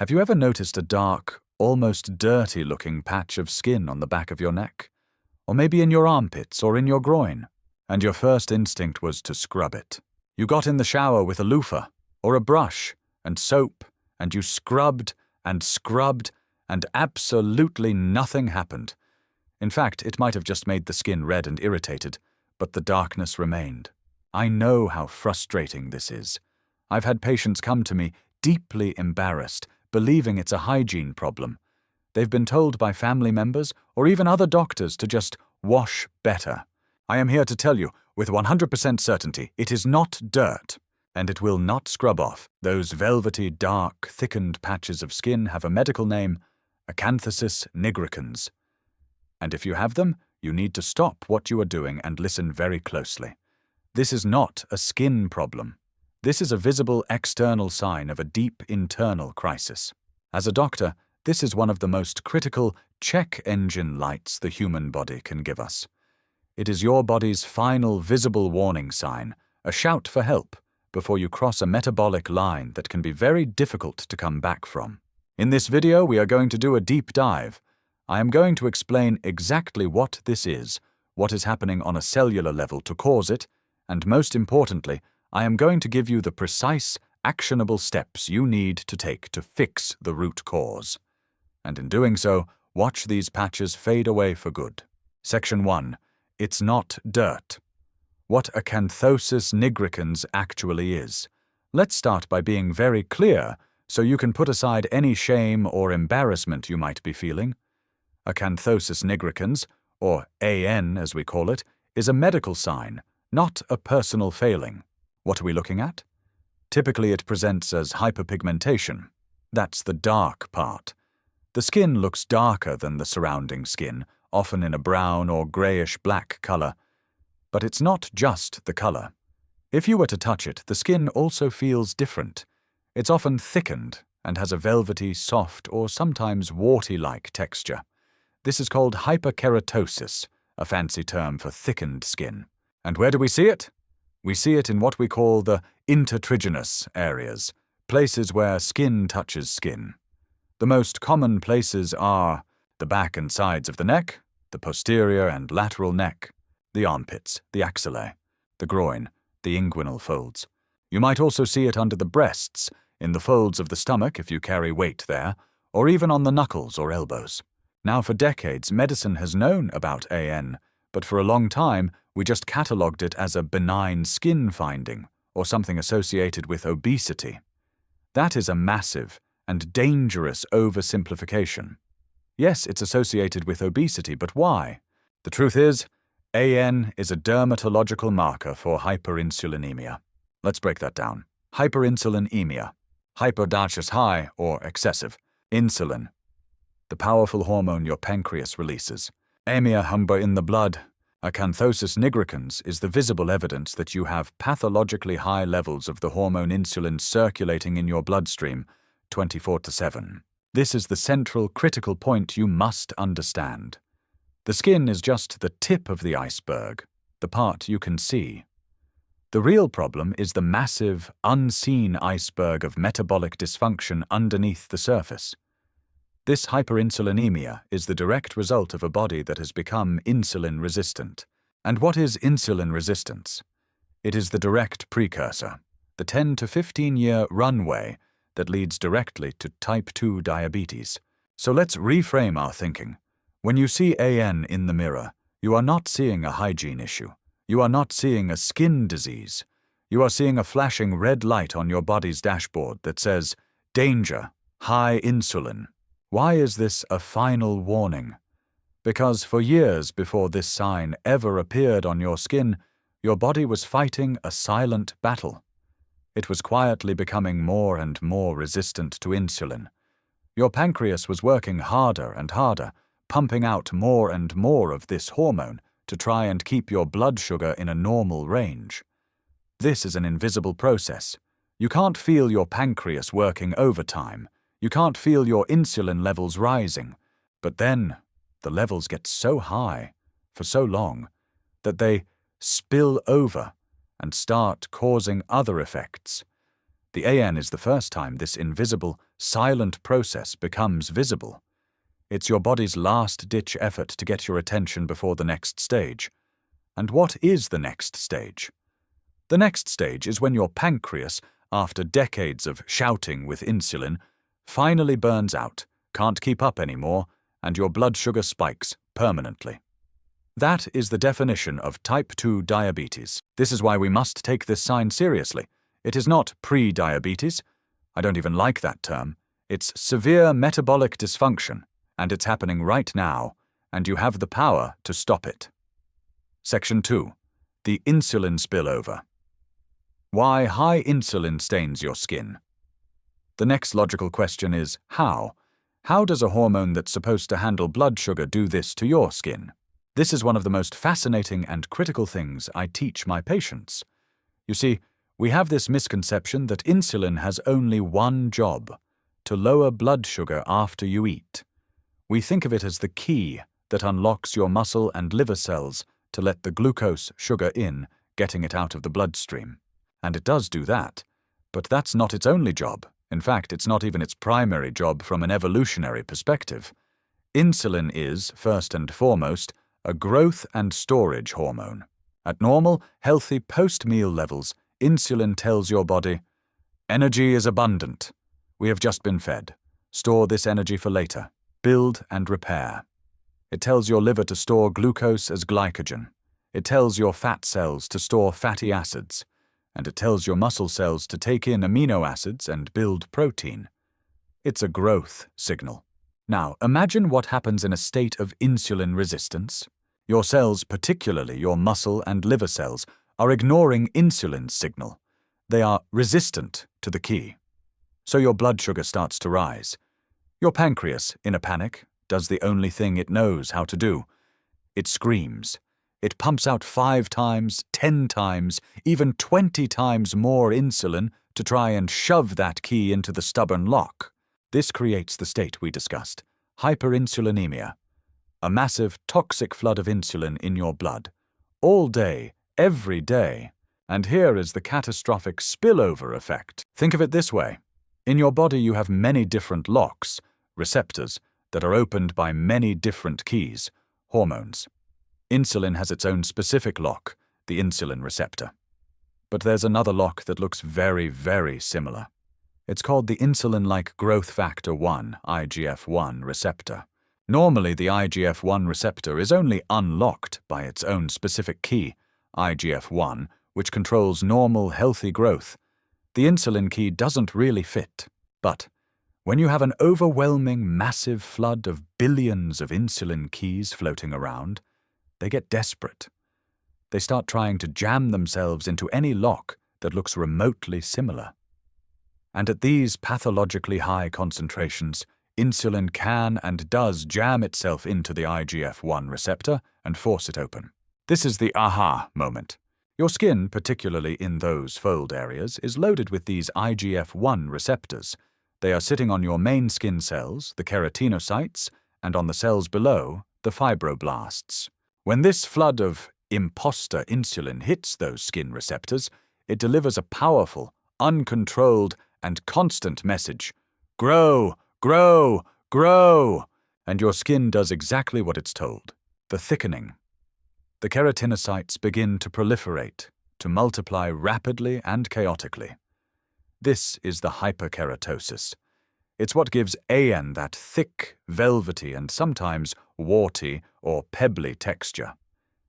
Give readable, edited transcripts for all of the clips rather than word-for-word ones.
Have you ever noticed a dark, almost dirty-looking patch of skin on the back of your neck? Or maybe in your armpits or in your groin? And your first instinct was to scrub it. You got in the shower with a loofah or a brush and soap, and you scrubbed and scrubbed, and absolutely nothing happened. In fact, it might have just made the skin red and irritated, but the darkness remained. I know how frustrating this is. I've had patients come to me deeply embarrassed, believing it's a hygiene problem. They've been told by family members or even other doctors to just wash better. I am here to tell you, with 100% certainty, it is not dirt, and it will not scrub off. Those velvety, dark, thickened patches of skin have a medical name, Acanthosis nigricans. And if you have them, you need to stop what you are doing and listen very closely. This is not a skin problem. This is a visible external sign of a deep internal crisis. As a doctor, this is one of the most critical check engine lights the human body can give us. It is your body's final visible warning sign, a shout for help, before you cross a metabolic line that can be very difficult to come back from. In this video, we are going to do a deep dive. I am going to explain exactly what this is, what is happening on a cellular level to cause it, and most importantly, I am going to give you the precise, actionable steps you need to take to fix the root cause. And in doing so, watch these patches fade away for good. Section 1. It's not dirt. What Acanthosis nigricans actually is. Let's start by being very clear so you can put aside any shame or embarrassment you might be feeling. Acanthosis nigricans, or AN as we call it, is a medical sign, not a personal failing. What are we looking at? Typically it presents as hyperpigmentation. That's the dark part. The skin looks darker than the surrounding skin, often in a brown or grayish-black color. But it's not just the color. If you were to touch it, the skin also feels different. It's often thickened and has a velvety, soft, or sometimes warty-like texture. This is called hyperkeratosis, a fancy term for thickened skin. And where do we see it? We see it in what we call the intertriginous areas, places where skin touches skin. The most common places are the back and sides of the neck, the posterior and lateral neck, the armpits, the axillae, the groin, the inguinal folds. You might also see it under the breasts, in the folds of the stomach if you carry weight there, or even on the knuckles or elbows. Now, for decades, medicine has known about AN, but for a long time, we just catalogued it as a benign skin finding or something associated with obesity. That is a massive and dangerous oversimplification. Yes, it's associated with obesity, but why? The truth is, AN is a dermatological marker for hyperinsulinemia. Let's break that down. Hyperinsulinemia. Hyper dash high or excessive. Insulin, the powerful hormone your pancreas releases. Amia humber in the blood. Acanthosis nigricans is the visible evidence that you have pathologically high levels of the hormone insulin circulating in your bloodstream 24/7. This is the central critical point you must understand. The skin is just the tip of the iceberg, the part you can see. The real problem is the massive, unseen iceberg of metabolic dysfunction underneath the surface. This hyperinsulinemia is the direct result of a body that has become insulin resistant. And what is insulin resistance? It is the direct precursor, the 10 to 15-year runway that leads directly to type 2 diabetes. So let's reframe our thinking. When you see AN in the mirror, you are not seeing a hygiene issue. You are not seeing a skin disease. You are seeing a flashing red light on your body's dashboard that says, "Danger, high insulin." Why is this a final warning? Because for years before this sign ever appeared on your skin, your body was fighting a silent battle. It was quietly becoming more and more resistant to insulin. Your pancreas was working harder and harder, pumping out more and more of this hormone to try and keep your blood sugar in a normal range. This is an invisible process. You can't feel your pancreas working overtime. You can't feel your insulin levels rising, but then the levels get so high, for so long, that they spill over and start causing other effects. The AN is the first time this invisible, silent process becomes visible. It's your body's last-ditch effort to get your attention before the next stage. And what is the next stage? The next stage is when your pancreas, after decades of shouting with insulin, finally burns out, can't keep up anymore, and your blood sugar spikes permanently. That is the definition of type 2 diabetes. This is why we must take this sign seriously. It is not pre-diabetes. I don't even like that term. It's severe metabolic dysfunction, and it's happening right now, and you have the power to stop it. Section 2. The insulin spillover. Why high insulin stains your skin. The next logical question is, how? How does a hormone that's supposed to handle blood sugar do this to your skin? This is one of the most fascinating and critical things I teach my patients. You see, we have this misconception that insulin has only one job, to lower blood sugar after you eat. We think of it as the key that unlocks your muscle and liver cells to let the glucose sugar in, getting it out of the bloodstream. And it does do that, but that's not its only job. In fact, it's not even its primary job from an evolutionary perspective. Insulin is, first and foremost, a growth and storage hormone. At normal, healthy post-meal levels, insulin tells your body, energy is abundant. We have just been fed. Store this energy for later. Build and repair. It tells your liver to store glucose as glycogen. It tells your fat cells to store fatty acids. And it tells your muscle cells to take in amino acids and build protein. It's a growth signal. Now, imagine what happens in a state of insulin resistance. Your cells, particularly your muscle and liver cells, are ignoring insulin's signal. They are resistant to the key. So your blood sugar starts to rise. Your pancreas, in a panic, does the only thing it knows how to do. It screams. It pumps out 5 times, 10 times, even 20 times more insulin to try and shove that key into the stubborn lock. This creates the state we discussed, hyperinsulinemia, a massive toxic flood of insulin in your blood, all day, every day. And here is the catastrophic spillover effect. Think of it this way. In your body you have many different locks, receptors, that are opened by many different keys, hormones. Insulin has its own specific lock, the insulin receptor. But there's another lock that looks very, very similar. It's called the insulin-like growth factor 1, IGF-1 receptor. Normally, the IGF-1 receptor is only unlocked by its own specific key, IGF-1, which controls normal, healthy growth. The insulin key doesn't really fit. But when you have an overwhelming, massive flood of billions of insulin keys floating around, they get desperate. They start trying to jam themselves into any lock that looks remotely similar. And at these pathologically high concentrations, insulin can and does jam itself into the IGF-1 receptor and force it open. This is the aha moment. Your skin, particularly in those fold areas, is loaded with these IGF-1 receptors. They are sitting on your main skin cells, the keratinocytes, and on the cells below, the fibroblasts. When this flood of imposter insulin hits those skin receptors, it delivers a powerful, uncontrolled, and constant message. Grow, grow, grow! And your skin does exactly what it's told. The thickening. The keratinocytes begin to proliferate, to multiply rapidly and chaotically. This is the hyperkeratosis. It's what gives AN that thick, velvety, and sometimes warty or pebbly texture.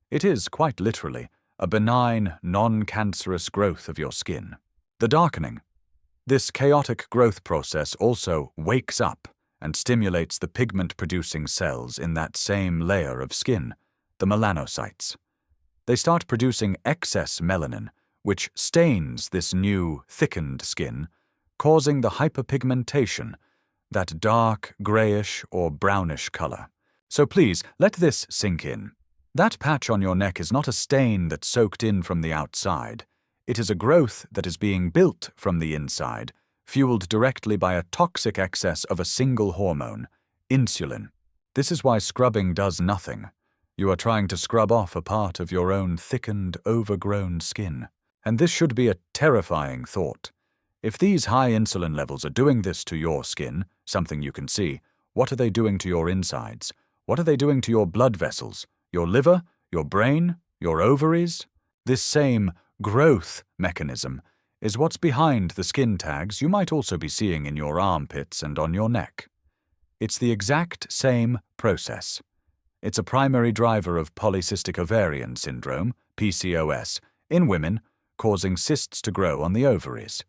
It is, quite literally, a benign, non-cancerous growth of your skin. The darkening. This chaotic growth process also wakes up and stimulates the pigment-producing cells in that same layer of skin, the melanocytes. They start producing excess melanin, which stains this new, thickened skin, causing the hyperpigmentation, that dark, grayish or brownish color. So please, let this sink in. That patch on your neck is not a stain that's soaked in from the outside. It is a growth that is being built from the inside, fueled directly by a toxic excess of a single hormone, insulin. This is why scrubbing does nothing. You are trying to scrub off a part of your own thickened, overgrown skin. And this should be a terrifying thought. If these high insulin levels are doing this to your skin, something you can see, what are they doing to your insides? What are they doing to your blood vessels, your liver, your brain, your ovaries? This same growth mechanism is what's behind the skin tags you might also be seeing in your armpits and on your neck. It's the exact same process. It's a primary driver of polycystic ovarian syndrome, PCOS, in women, causing cysts to grow on the ovaries.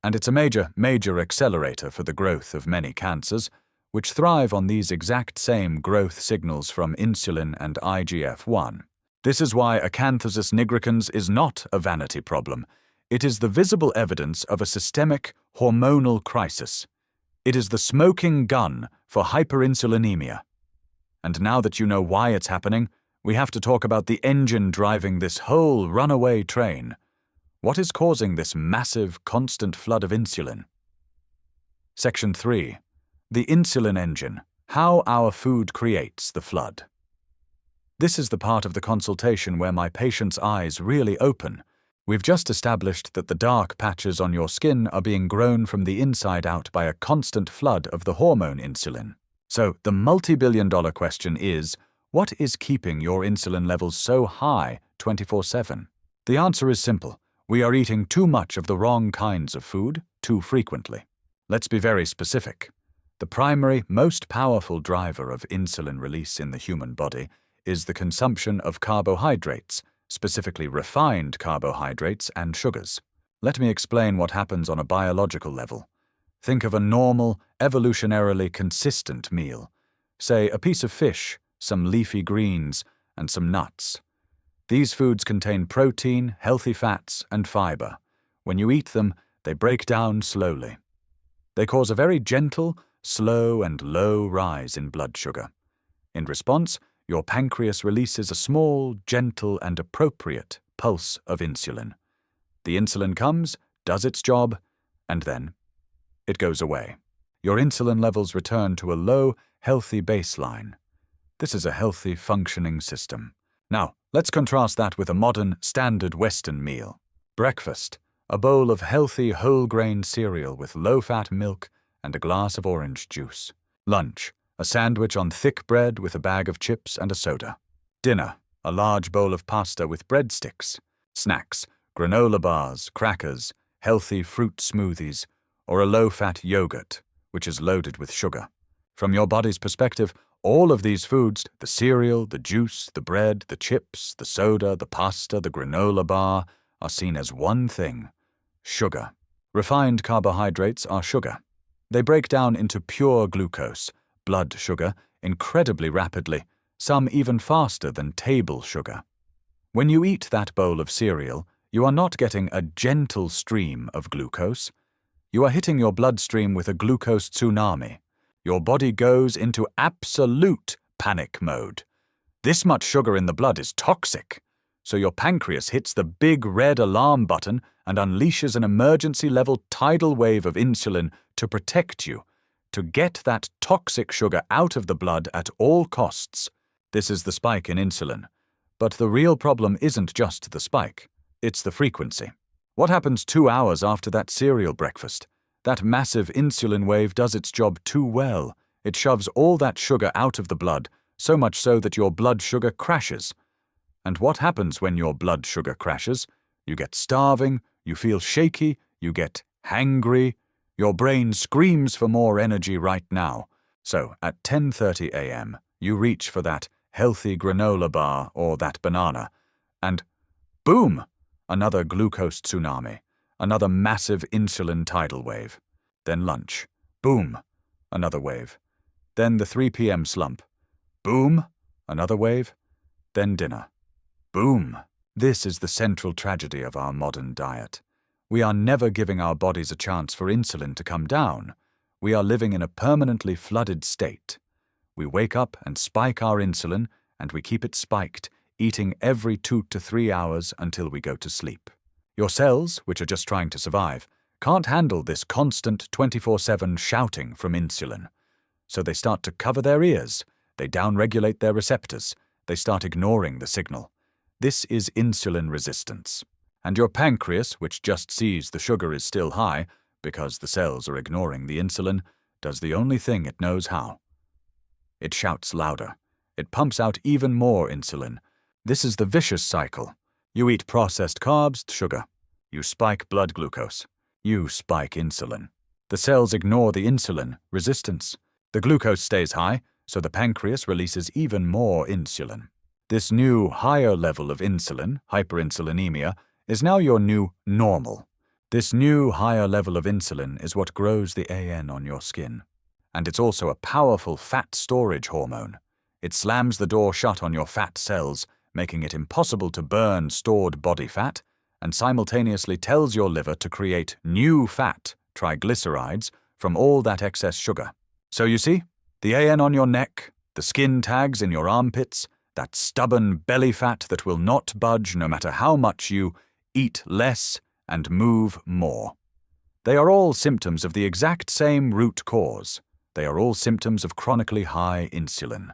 And it's a major accelerator for the growth of many cancers, which thrive on these exact same growth signals from insulin and IGF-1. This is why Acanthosis nigricans is not a vanity problem. It is the visible evidence of a systemic hormonal crisis. It is the smoking gun for hyperinsulinemia. And now that you know why it's happening, we have to talk about the engine driving this whole runaway train. What is causing this massive, constant flood of insulin? Section 3. The insulin engine. How our food creates the flood. This is the part of the consultation where my patient's eyes really open. We've just established that the dark patches on your skin are being grown from the inside out by a constant flood of the hormone insulin. So the multi-billion-dollar question is, what is keeping your insulin levels so high 24/7? The answer is simple. We are eating too much of the wrong kinds of food too frequently. Let's be very specific. The primary, most powerful driver of insulin release in the human body is the consumption of carbohydrates, specifically refined carbohydrates and sugars. Let me explain what happens on a biological level. Think of a normal, evolutionarily consistent meal. Say a piece of fish, some leafy greens, and some nuts. These foods contain protein, healthy fats, and fiber. When you eat them, they break down slowly. They cause a very gentle, slow, and low rise in blood sugar. In response, your pancreas releases a small, gentle, and appropriate pulse of insulin. The insulin comes, does its job, and then it goes away. Your insulin levels return to a low, healthy baseline. This is a healthy, functioning system. Now, let's contrast that with a modern, standard Western meal. Breakfast, a bowl of healthy, whole-grain cereal with low-fat milk and a glass of orange juice. Lunch, a sandwich on thick bread with a bag of chips and a soda. Dinner, a large bowl of pasta with breadsticks. Snacks, granola bars, crackers, healthy fruit smoothies, or a low-fat yogurt, which is loaded with sugar. From your body's perspective, all of these foods, the cereal, the juice, the bread, the chips, the soda, the pasta, the granola bar, are seen as one thing: sugar. Refined carbohydrates are sugar. They break down into pure glucose, blood sugar, incredibly rapidly, some even faster than table sugar. When you eat that bowl of cereal, you are not getting a gentle stream of glucose. You are hitting your bloodstream with a glucose tsunami. Your body goes into absolute panic mode. This much sugar in the blood is toxic, so your pancreas hits the big red alarm button and unleashes an emergency-level tidal wave of insulin to protect you, to get that toxic sugar out of the blood at all costs. This is the spike in insulin. But the real problem isn't just the spike, it's the frequency. What happens 2 hours after that cereal breakfast? That massive insulin wave does its job too well. It shoves all that sugar out of the blood, so much so that your blood sugar crashes. And what happens when your blood sugar crashes? You get starving, you feel shaky, you get hangry. Your brain screams for more energy right now. So at 10:30 a.m., you reach for that healthy granola bar or that banana, and boom! Another glucose tsunami. Another massive insulin tidal wave. Then lunch. Boom! Another wave. Then the 3 p.m. slump. Boom! Another wave. Then dinner. Boom! This is the central tragedy of our modern diet. We are never giving our bodies a chance for insulin to come down. We are living in a permanently flooded state. We wake up and spike our insulin, and we keep it spiked, eating every 2 to 3 hours until we go to sleep. Your cells, which are just trying to survive, can't handle this constant 24/7 shouting from insulin. So they start to cover their ears, they downregulate their receptors, they start ignoring the signal. This is insulin resistance. And your pancreas, which just sees the sugar is still high because the cells are ignoring the insulin, does the only thing it knows how. It shouts louder. It pumps out even more insulin. This is the vicious cycle. You eat processed carbs, sugar. You spike blood glucose. You spike insulin. The cells ignore the insulin, resistance. The glucose stays high, so the pancreas releases even more insulin. This new, higher level of insulin, hyperinsulinemia, is now your new normal. This new, higher level of insulin is what grows the AN on your skin. And it's also a powerful fat storage hormone. It slams the door shut on your fat cells, making it impossible to burn stored body fat, and simultaneously tells your liver to create new fat, triglycerides, from all that excess sugar. So you see, the AN on your neck, the skin tags in your armpits, that stubborn belly fat that will not budge no matter how much you eat less and move more. They are all symptoms of the exact same root cause. They are all symptoms of chronically high insulin.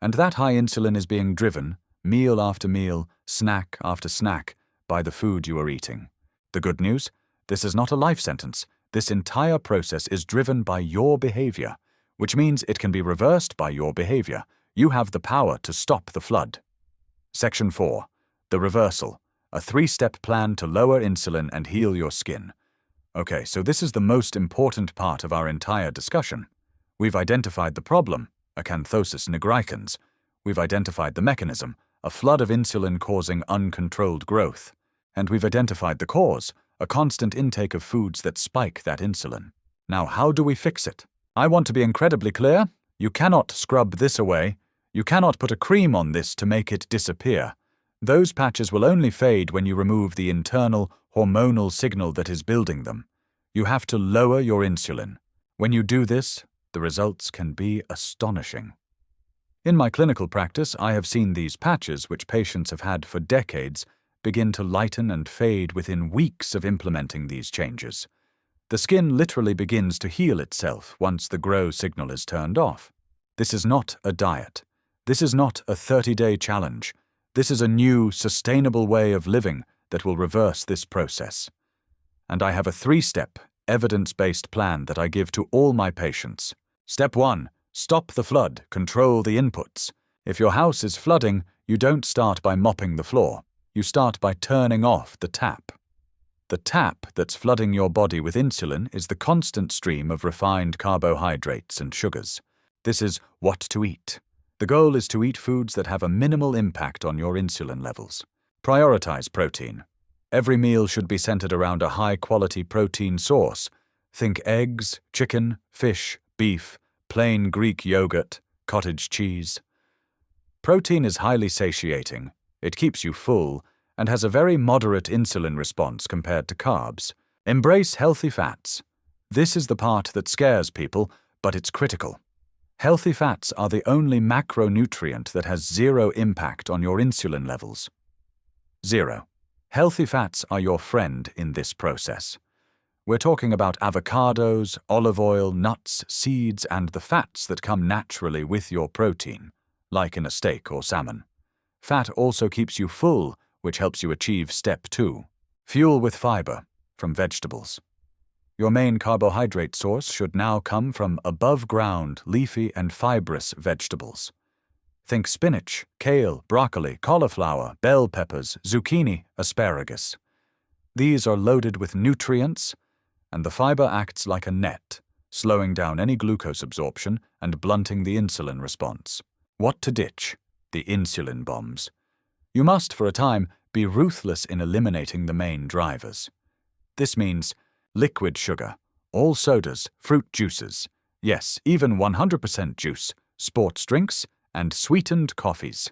And that high insulin is being driven, meal after meal, snack after snack, by the food you are eating. The good news? This is not a life sentence. This entire process is driven by your behavior, which means it can be reversed by your behavior. You have the power to stop the flood. Section 4. The reversal. A 3-step plan to lower insulin and heal your skin. Okay, so this is the most important part of our entire discussion. We've identified the problem, Acanthosis Nigricans. We've identified the mechanism, a flood of insulin causing uncontrolled growth. And we've identified the cause, a constant intake of foods that spike that insulin. Now, how do we fix it? I want to be incredibly clear. You cannot scrub this away. You cannot put a cream on this to make it disappear. Those patches will only fade when you remove the internal hormonal signal that is building them. You have to lower your insulin. When you do this, the results can be astonishing. In my clinical practice, I have seen these patches, which patients have had for decades, begin to lighten and fade within weeks of implementing these changes. The skin literally begins to heal itself once the grow signal is turned off. This is not a diet. This is not a 30-day challenge. This is a new, sustainable way of living that will reverse this process. And I have a 3-step, evidence-based plan that I give to all my patients. Step 1. Stop the flood, control the inputs. If your house is flooding, you don't start by mopping the floor. You start by turning off the tap. The tap that's flooding your body with insulin is the constant stream of refined carbohydrates and sugars. This is what to eat. The goal is to eat foods that have a minimal impact on your insulin levels. Prioritize protein. Every meal should be centered around a high-quality protein source. Think eggs, chicken, fish, beef, plain Greek yogurt, cottage cheese. Protein is highly satiating. It keeps you full and has a very moderate insulin response compared to carbs. Embrace healthy fats. This is the part that scares people, but it's critical. Healthy fats are the only macronutrient that has zero impact on your insulin levels. 0. Healthy fats are your friend in this process. We're talking about avocados, olive oil, nuts, seeds, and the fats that come naturally with your protein, like in a steak or salmon. Fat also keeps you full, which helps you achieve step 2. Fuel with fiber from vegetables. Your main carbohydrate source should now come from above-ground, leafy and fibrous vegetables. Think spinach, kale, broccoli, cauliflower, bell peppers, zucchini, asparagus. These are loaded with nutrients, and the fiber acts like a net, slowing down any glucose absorption and blunting the insulin response. What to ditch? The insulin bombs. You must, for a time, be ruthless in eliminating the main drivers. This means liquid sugar, all sodas, fruit juices, yes, even 100% juice, sports drinks, and sweetened coffees.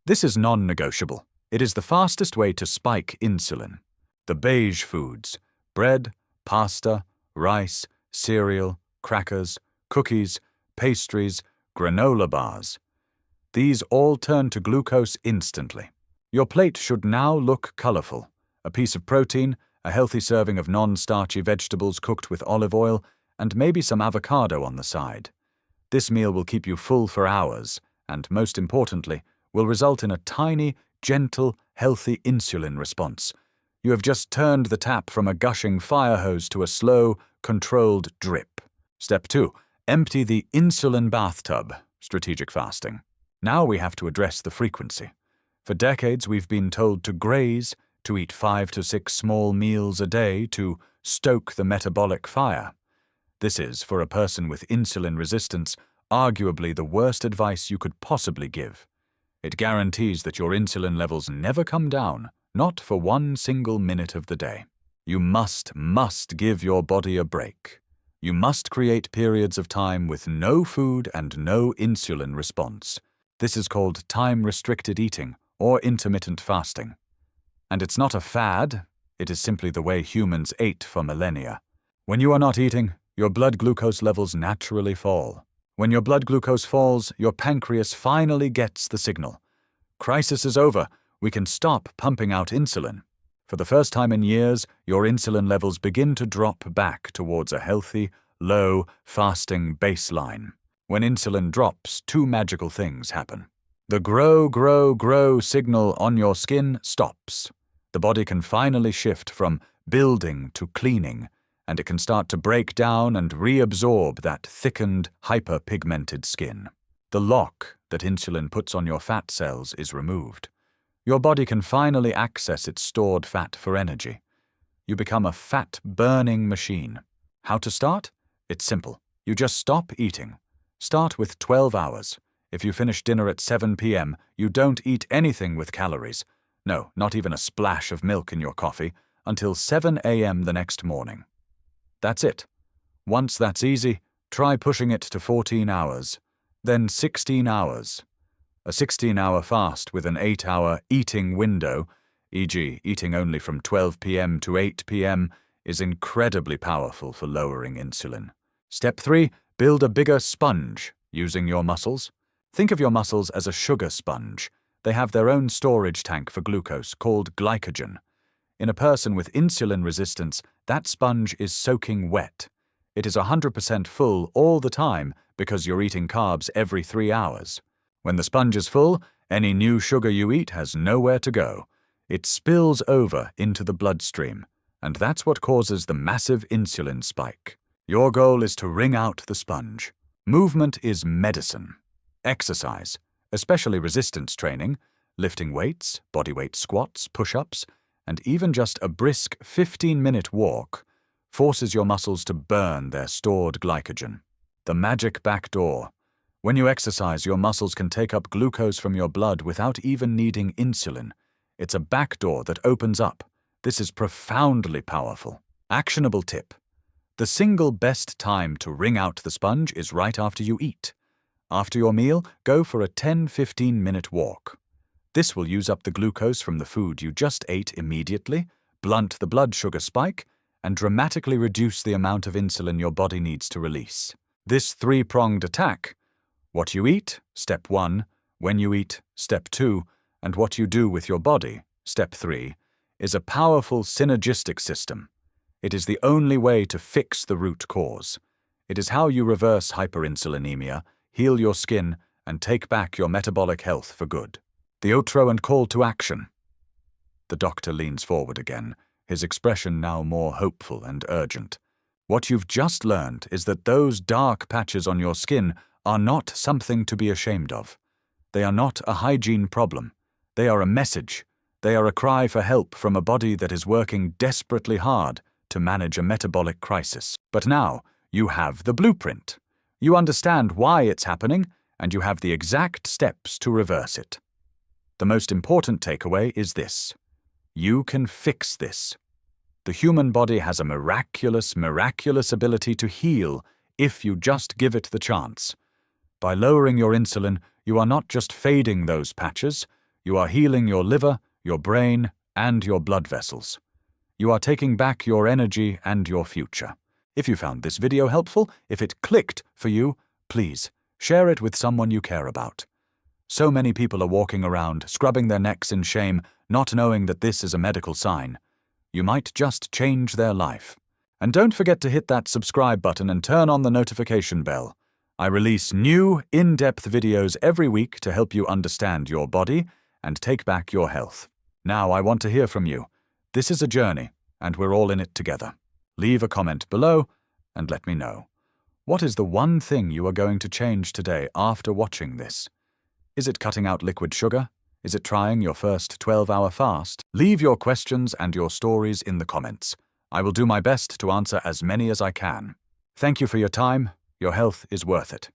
This is non-negotiable. It is the fastest way to spike insulin. The beige foods, bread, pasta, rice, cereal, crackers, cookies, pastries, granola bars. These all turn to glucose instantly. Your plate should now look colorful. A piece of protein, a healthy serving of non-starchy vegetables cooked with olive oil, and maybe some avocado on the side. This meal will keep you full for hours, and most importantly, will result in a tiny, gentle, healthy insulin response. You have just turned the tap from a gushing fire hose to a slow, controlled drip. Step 2. Empty the insulin bathtub, strategic fasting. Now we have to address the frequency. For decades we've been told to graze, to eat 5 to 6 small meals a day to stoke the metabolic fire. This is, for a person with insulin resistance, arguably the worst advice you could possibly give. It guarantees that your insulin levels never come down, not for one single minute of the day. You must give your body a break. You must create periods of time with no food and no insulin response. This is called time-restricted eating or intermittent fasting. And it's not a fad, it is simply the way humans ate for millennia. When you are not eating, your blood glucose levels naturally fall. When your blood glucose falls, your pancreas finally gets the signal. Crisis is over, we can stop pumping out insulin. For the first time in years, your insulin levels begin to drop back towards a healthy, low, fasting baseline. When insulin drops, 2 magical things happen. The grow signal on your skin stops. The body can finally shift from building to cleaning, and it can start to break down and reabsorb that thickened, hyperpigmented skin. The lock that insulin puts on your fat cells is removed. Your body can finally access its stored fat for energy. You become a fat-burning machine. How to start? It's simple. You just stop eating. Start with 12 hours. If you finish dinner at 7 p.m., you don't eat anything with calories. No, not even a splash of milk in your coffee, until 7 a.m. the next morning. That's it. Once that's easy, try pushing it to 14 hours, then 16 hours. A 16-hour fast with an 8-hour eating window, e.g. eating only from 12 p.m. to 8 p.m., is incredibly powerful for lowering insulin. Step 3. Build a bigger sponge using your muscles. Think of your muscles as a sugar sponge. They have their own storage tank for glucose called glycogen. In a person with insulin resistance, that sponge is soaking wet. It is 100% full all the time because you're eating carbs every 3 hours. When the sponge is full, any new sugar you eat has nowhere to go. It spills over into the bloodstream, and that's what causes the massive insulin spike. Your goal is to wring out the sponge. Movement is medicine. Exercise, especially resistance training, lifting weights, bodyweight squats, push-ups, and even just a brisk 15-minute walk, forces your muscles to burn their stored glycogen. The magic back door. When you exercise, your muscles can take up glucose from your blood without even needing insulin. It's a back door that opens up. This is profoundly powerful. Actionable tip. The single best time to wring out the sponge is right after you eat. After your meal, go for a 10-15-minute walk. This will use up the glucose from the food you just ate immediately, blunt the blood sugar spike, and dramatically reduce the amount of insulin your body needs to release. This 3-pronged attack, what you eat, step 1, when you eat, step 2, and what you do with your body, step 3, is a powerful synergistic system. It is the only way to fix the root cause. It is how you reverse hyperinsulinemia, heal your skin, and take back your metabolic health for good. The outro and call to action. The doctor leans forward again, his expression now more hopeful and urgent. What you've just learned is that those dark patches on your skin are not something to be ashamed of. They are not a hygiene problem. They are a message. They are a cry for help from a body that is working desperately hard to manage a metabolic crisis. But now, you have the blueprint. You understand why it's happening, and you have the exact steps to reverse it. The most important takeaway is this. You can fix this. The human body has a miraculous ability to heal if you just give it the chance. By lowering your insulin, you are not just fading those patches, you are healing your liver, your brain, and your blood vessels. You are taking back your energy and your future. If you found this video helpful, if it clicked for you, please share it with someone you care about. So many people are walking around, scrubbing their necks in shame, not knowing that this is a medical sign. You might just change their life. And don't forget to hit that subscribe button and turn on the notification bell. I release new, in-depth videos every week to help you understand your body and take back your health. Now I want to hear from you. This is a journey, and we're all in it together. Leave a comment below and let me know. What is the one thing you are going to change today after watching this? Is it cutting out liquid sugar? Is it trying your first 12-hour fast? Leave your questions and your stories in the comments. I will do my best to answer as many as I can. Thank you for your time. Your health is worth it.